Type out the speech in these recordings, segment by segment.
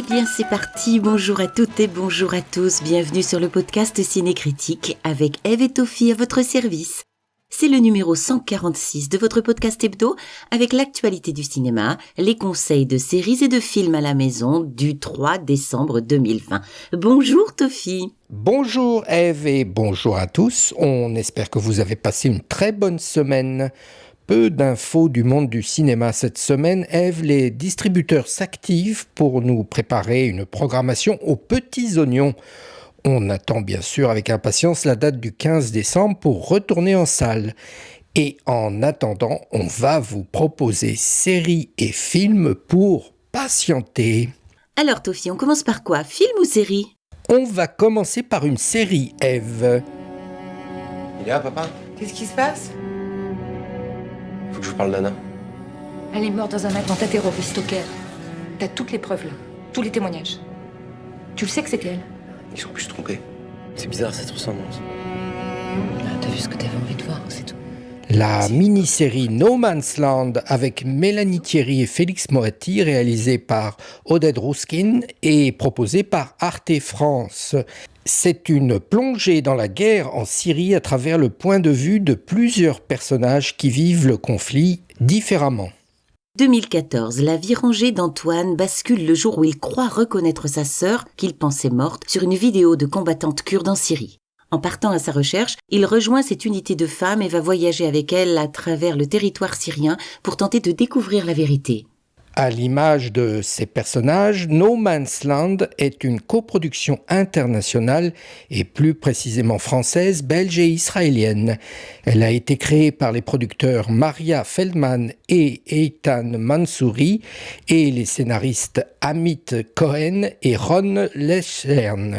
Eh bien c'est parti, bonjour à toutes et bonjour à tous, bienvenue sur le podcast Ciné-Critique avec Eve et Tofi à votre service. C'est le numéro 146 de votre podcast hebdo avec l'actualité du cinéma, les conseils de séries et de films à la maison du 3 décembre 2020. Bonjour Tofi. Bonjour Eve et bonjour à tous, on espère que vous avez passé une très bonne semaine. Peu d'infos du monde du cinéma cette semaine. Eve, les distributeurs s'activent pour nous préparer une programmation aux petits oignons. On attend bien sûr avec impatience la date du 15 décembre pour retourner en salle. Et en attendant, on va vous proposer séries et films pour patienter. Alors Tofi, on commence par quoi? Film ou série? On va commencer par une série, Eve. Il est là, papa? Qu'est-ce qui se passe? Faut que je vous parle d'Anna. Elle est morte dans un attentat terroriste au Caire. T'as toutes les preuves là, tous les témoignages. Tu le sais que c'était elle. Ils sont plus trompés. C'est bizarre cette ressemblance. T'as vu ce que t'avais envie de voir, c'est tout. La mini-série No Man's Land avec Mélanie Thierry et Félix Moretti, réalisée par Oded Rouskin et proposée par Arte France. C'est une plongée dans la guerre en Syrie à travers le point de vue de plusieurs personnages qui vivent le conflit différemment. 2014, la vie rangée d'Antoine bascule le jour où il croit reconnaître sa sœur, qu'il pensait morte, sur une vidéo de combattante kurde en Syrie. En partant à sa recherche, il rejoint cette unité de femmes et va voyager avec elle à travers le territoire syrien pour tenter de découvrir la vérité. À l'image de ces personnages, No Man's Land est une coproduction internationale et plus précisément française, belge et israélienne. Elle a été créée par les producteurs Maria Feldman et Eitan Mansouri et les scénaristes Amit Cohen et Ron Leschern.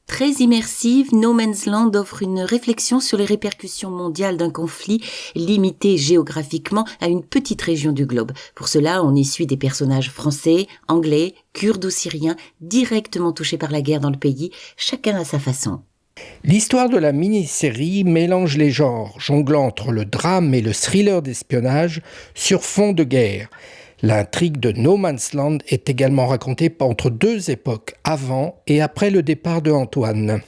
Très immersive, No Man's Land offre une réflexion sur les répercussions mondiales d'un conflit limité géographiquement à une petite région du globe. Pour cela, on y suit des personnages français, anglais, kurdes ou syriens, directement touchés par la guerre dans le pays, chacun à sa façon. L'histoire de la mini-série mélange les genres, jonglant entre le drame et le thriller d'espionnage sur fond de guerre. L'intrigue de No Man's Land est également racontée entre deux époques, avant et après le départ de Antoine.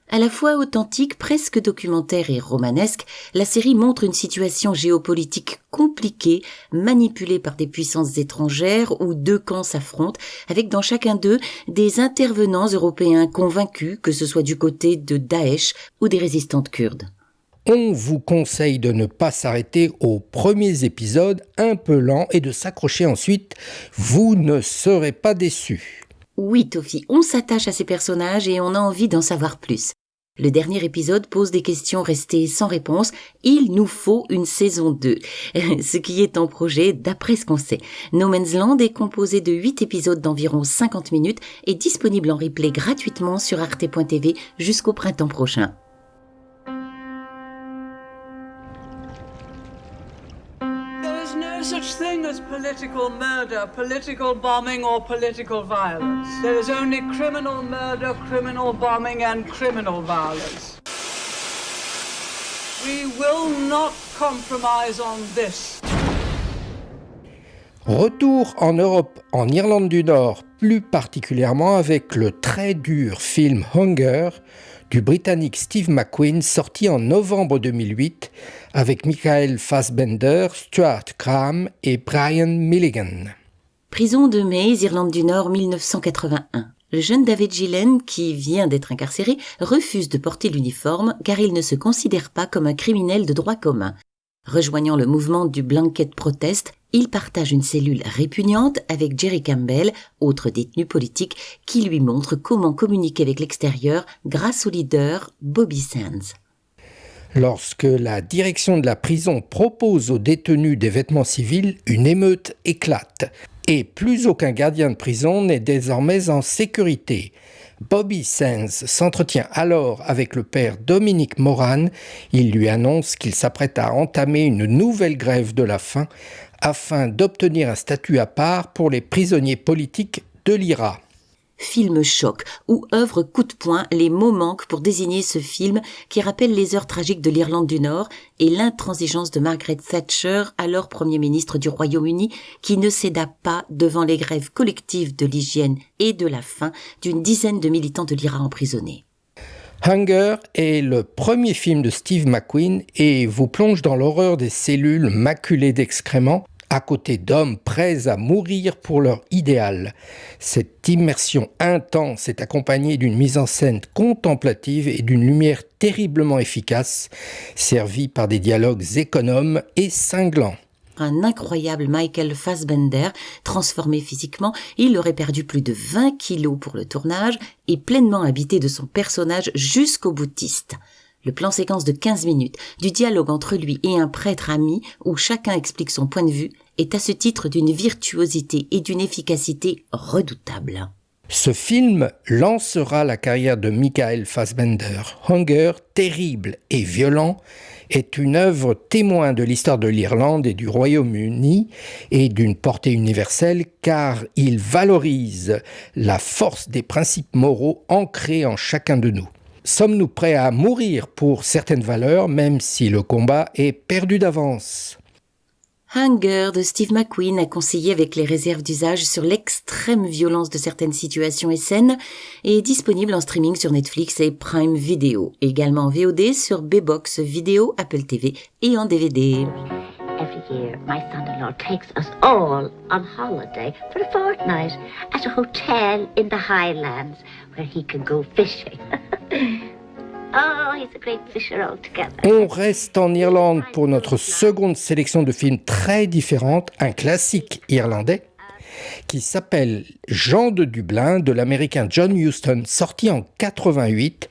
À la fois authentique, presque documentaire et romanesque, la série montre une situation géopolitique compliquée, manipulée par des puissances étrangères où deux camps s'affrontent, avec dans chacun d'eux des intervenants européens convaincus, que ce soit du côté de Daesh ou des résistantes kurdes. On vous conseille de ne pas s'arrêter aux premiers épisodes un peu lents et de s'accrocher ensuite, vous ne serez pas déçus. Oui, Tofi, on s'attache à ces personnages et on a envie d'en savoir plus. Le dernier épisode pose des questions restées sans réponse. Il nous faut une saison 2, ce qui est en projet d'après ce qu'on sait. No Man's Land est composé de 8 épisodes d'environ 50 minutes et disponible en replay gratuitement sur arte.tv jusqu'au printemps prochain. Such thing as political murder, political bombing or political violence. There is only criminal murder, criminal bombing and criminal violence. We will not compromise on this. Retour en Europe, en Irlande du Nord, plus particulièrement avec le très dur film Hunger du Britannique Steve McQueen, sorti en novembre 2008 avec Michael Fassbender, Stuart Graham et Brian Milligan. Prison de Maze, Irlande du Nord, 1981. Le jeune David Gillen, qui vient d'être incarcéré, refuse de porter l'uniforme car il ne se considère pas comme un criminel de droit commun. Rejoignant le mouvement du Blanket Protest, il partage une cellule répugnante avec Jerry Campbell, autre détenu politique, qui lui montre comment communiquer avec l'extérieur grâce au leader Bobby Sands. Lorsque la direction de la prison propose aux détenus des vêtements civils, une émeute éclate. Et plus aucun gardien de prison n'est désormais en sécurité. Bobby Sands s'entretient alors avec le père Dominic Moran. Il lui annonce qu'il s'apprête à entamer une nouvelle grève de la faim afin d'obtenir un statut à part pour les prisonniers politiques de l'IRA. film choc ou œuvre coup de poing, les mots manquent pour désigner ce film qui rappelle les heures tragiques de l'Irlande du Nord et l'intransigeance de Margaret Thatcher, alors Premier ministre du Royaume-Uni, qui ne céda pas devant les grèves collectives de l'hygiène et de la faim d'une dizaine de militants de l'IRA emprisonnés. Hunger est le premier film de Steve McQueen et vous plonge dans l'horreur des cellules maculées d'excréments à côté d'hommes prêts à mourir pour leur idéal. Cette immersion intense est accompagnée d'une mise en scène contemplative et d'une lumière terriblement efficace, servie par des dialogues économes et cinglants. Un incroyable Michael Fassbender, transformé physiquement, il aurait perdu plus de 20 kilos pour le tournage et pleinement habité de son personnage jusqu'au boutiste. Le plan séquence de 15 minutes, du dialogue entre lui et un prêtre ami où chacun explique son point de vue, est à ce titre d'une virtuosité et d'une efficacité redoutables. Ce film lancera la carrière de Michael Fassbender. Hunger, terrible et violent, est une œuvre témoin de l'histoire de l'Irlande et du Royaume-Uni et d'une portée universelle car il valorise la force des principes moraux ancrés en chacun de nous. Sommes-nous prêts à mourir pour certaines valeurs, même si le combat est perdu d'avance ? Hunger de Steve McQueen a conseillé avec les réserves d'usage sur l'extrême violence de certaines situations et scènes et est disponible en streaming sur Netflix et Prime Video, également en VOD sur B-Box Vidéo, Apple TV et en DVD. Every year, my son-in-law takes us all on holiday for a fortnight at a hotel in the Highlands where he can go fishing. Oh, he's a great fisher altogether. On reste en Irlande pour notre seconde sélection de films très différentes, un classique irlandais qui s'appelle Jean de Dublin de l'américain John Huston, sorti en 88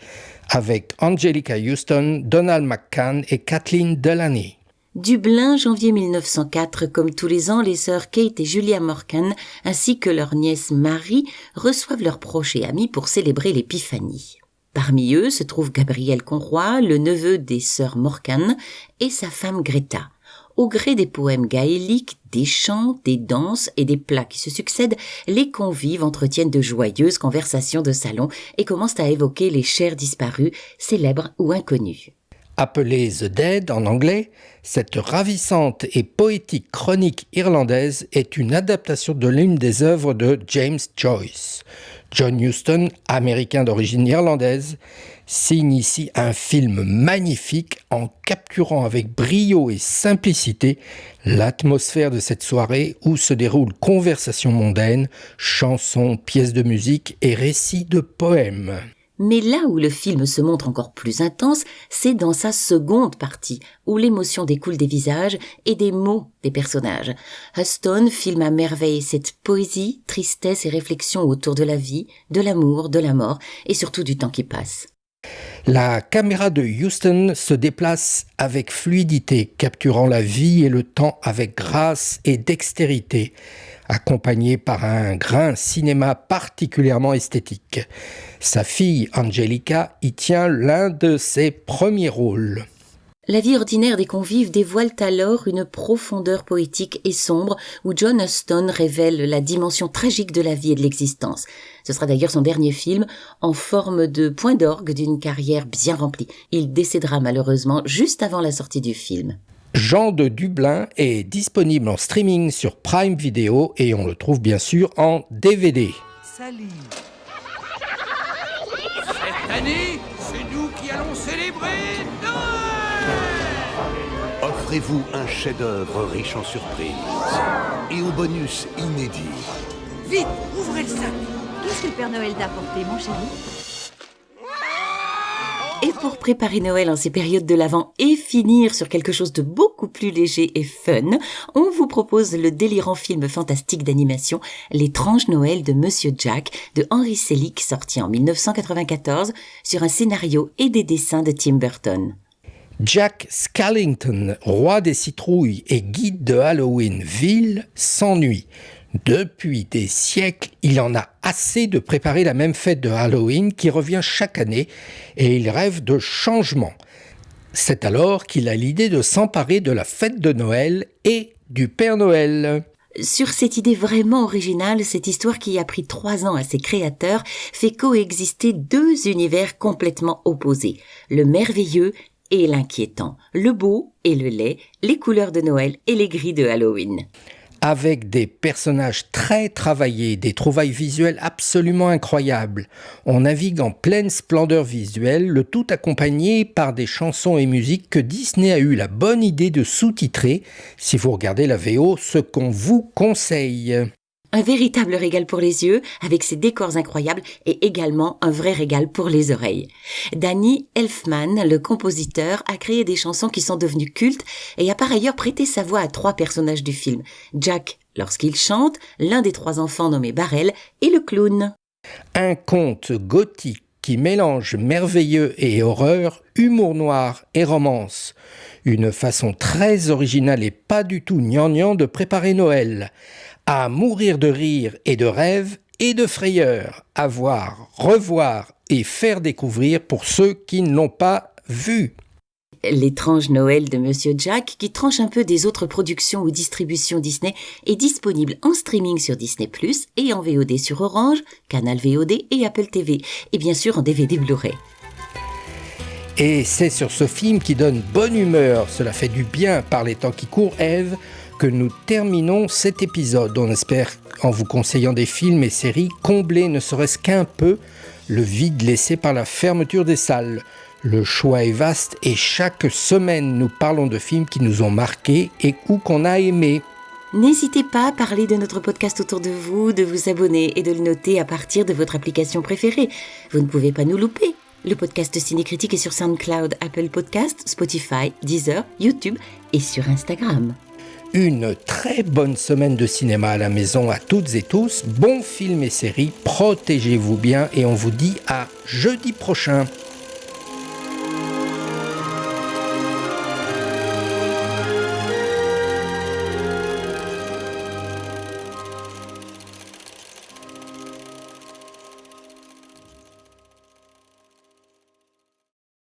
avec Angelica Houston, Donald McCann et Kathleen Delaney. Dublin, janvier 1904, comme tous les ans, les sœurs Kate et Julia Morgan, ainsi que leur nièce Marie, reçoivent leurs proches et amis pour célébrer l'épiphanie. Parmi eux se trouve Gabriel Conroy, le neveu des sœurs Morgan, et sa femme Greta. Au gré des poèmes gaéliques, des chants, des danses et des plats qui se succèdent, les convives entretiennent de joyeuses conversations de salon et commencent à évoquer les chers disparus, célèbres ou inconnus. Appelée The Dead en anglais, cette ravissante et poétique chronique irlandaise est une adaptation de l'une des œuvres de James Joyce. John Huston, américain d'origine irlandaise, signe ici un film magnifique en capturant avec brio et simplicité l'atmosphère de cette soirée où se déroulent conversations mondaines, chansons, pièces de musique et récits de poèmes. Mais là où le film se montre encore plus intense, c'est dans sa seconde partie, où l'émotion découle des visages et des mots des personnages. Huston filme à merveille cette poésie, tristesse et réflexion autour de la vie, de l'amour, de la mort et surtout du temps qui passe. La caméra de Huston se déplace avec fluidité, capturant la vie et le temps avec grâce et dextérité, accompagné par un grain cinéma particulièrement esthétique. Sa fille Angelica y tient l'un de ses premiers rôles. La vie ordinaire des convives dévoile alors une profondeur poétique et sombre où John Huston révèle la dimension tragique de la vie et de l'existence. Ce sera d'ailleurs son dernier film, en forme de point d'orgue d'une carrière bien remplie. Il décédera malheureusement juste avant la sortie du film. Jean de Dublin est disponible en streaming sur Prime Video et on le trouve bien sûr en DVD. Sally. Cette année, c'est nous qui allons célébrer Noël. Offrez-vous un chef-d'œuvre riche en surprises et au bonus inédit. Vite, ouvrez le sac. Qu'est-ce que le Père Noël t'a apporté, mon chéri ? Et pour préparer Noël en ces périodes de l'Avent et finir sur quelque chose de beaucoup plus léger et fun, on vous propose le délirant film fantastique d'animation L'étrange Noël de Monsieur Jack de Henry Selick, sorti en 1994 sur un scénario et des dessins de Tim Burton. Jack Skellington, roi des citrouilles et guide de Halloweenville, s'ennuie. Depuis des siècles, il en a assez de préparer la même fête de Halloween qui revient chaque année et il rêve de changement. C'est alors qu'il a l'idée de s'emparer de la fête de Noël et du Père Noël. Sur cette idée vraiment originale, cette histoire qui a pris 3 ans à ses créateurs fait coexister 2 univers complètement opposés, le merveilleux et l'inquiétant, le beau et le laid, les couleurs de Noël et les gris de Halloween. Avec des personnages très travaillés, des trouvailles visuelles absolument incroyables. On navigue en pleine splendeur visuelle, le tout accompagné par des chansons et musiques que Disney a eu la bonne idée de sous-titrer, si vous regardez la VO, ce qu'on vous conseille. Un véritable régal pour les yeux, avec ses décors incroyables, et également un vrai régal pour les oreilles. Danny Elfman, le compositeur, a créé des chansons qui sont devenues cultes et a par ailleurs prêté sa voix à 3 personnages du film. Jack, lorsqu'il chante, l'un des 3 enfants nommé Barrel, et le clown. Un conte gothique qui mélange merveilleux et horreur, humour noir et romance. Une façon très originale et pas du tout gnangnan de préparer Noël. À mourir de rire et de rêve et de frayeur, à voir, revoir et faire découvrir pour ceux qui ne l'ont pas vu. L'étrange Noël de Monsieur Jack, qui tranche un peu des autres productions ou distributions Disney, est disponible en streaming sur Disney+, et en VOD sur Orange, Canal VOD et Apple TV, et bien sûr en DVD Blu-ray. Et c'est sur ce film qui donne bonne humeur, cela fait du bien par les temps qui courent, Ève, que nous terminons cet épisode. On espère, en vous conseillant des films et séries, combler ne serait-ce qu'un peu le vide laissé par la fermeture des salles. Le choix est vaste et chaque semaine, nous parlons de films qui nous ont marqués et ou qu'on a aimés. N'hésitez pas à parler de notre podcast autour de vous abonner et de le noter à partir de votre application préférée. Vous ne pouvez pas nous louper. Le podcast Cinécritique est sur SoundCloud, Apple Podcasts, Spotify, Deezer, YouTube et sur Instagram. Une très bonne semaine de cinéma à la maison à toutes et tous. Bons films et séries, protégez-vous bien et on vous dit à jeudi prochain.